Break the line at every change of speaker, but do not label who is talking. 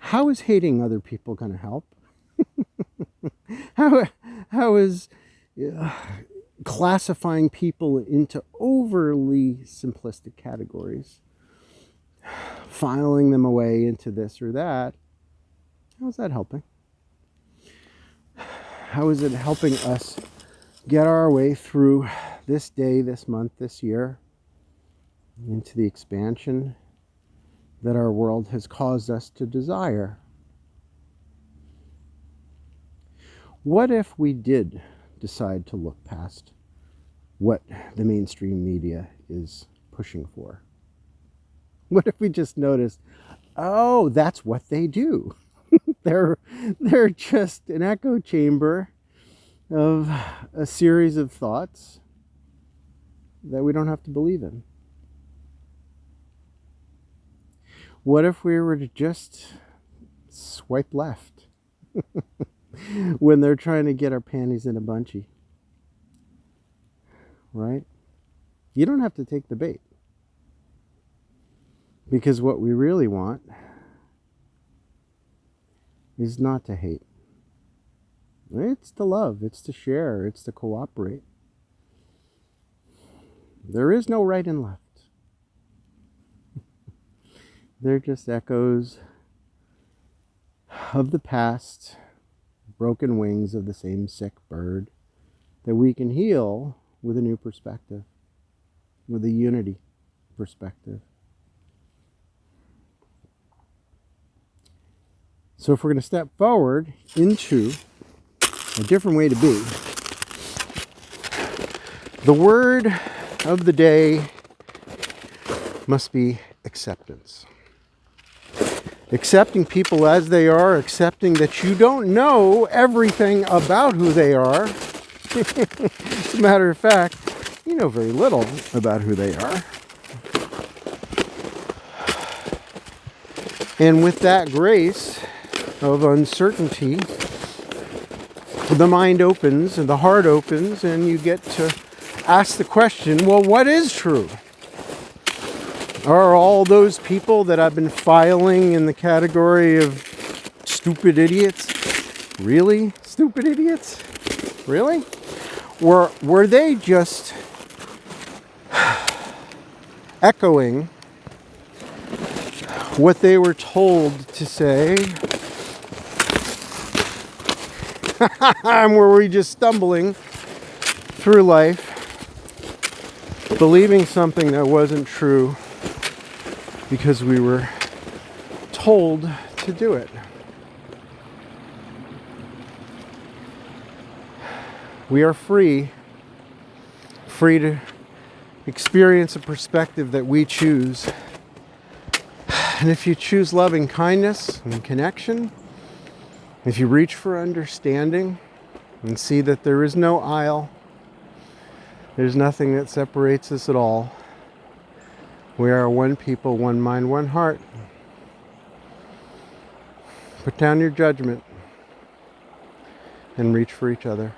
How is hating other people going to help? How is classifying people into overly simplistic categories, filing them away into this or that, how's that helping? How is it helping us get our way through this day, this month, this year, into the expansion that our world has caused us to desire? What if we did decide to look past what the mainstream media is pushing for? What if we just noticed, oh, that's what they do? They're just an echo chamber of a series of thoughts that we don't have to believe in. What if we were to just swipe left when they're trying to get our panties in a bunchie? Right? You don't have to take the bait. Because what we really want is not to hate. It's to love, it's to share, it's to cooperate. There is no right and left. They're just echoes of the past, broken wings of the same sick bird that we can heal with a new perspective, with a unity perspective. So if we're going to step forward into a different way to be, the word of the day must be acceptance. Accepting people as they are, accepting that you don't know everything about who they are. As a matter of fact, you know very little about who they are. And with that grace of uncertainty, the mind opens and the heart opens, and you get to ask the question, well, what is true? Are all those people that I've been filing in the category of stupid idiots really stupid idiots? Really? Were they just echoing what they were told to say? Were we just stumbling through life, believing something that wasn't true because we were told to do it? We are free to experience a perspective that we choose. And if you choose loving kindness and connection, if you reach for understanding and see that there is no aisle, there's nothing that separates us at all. We are one people, one mind, one heart. Put down your judgment and reach for each other.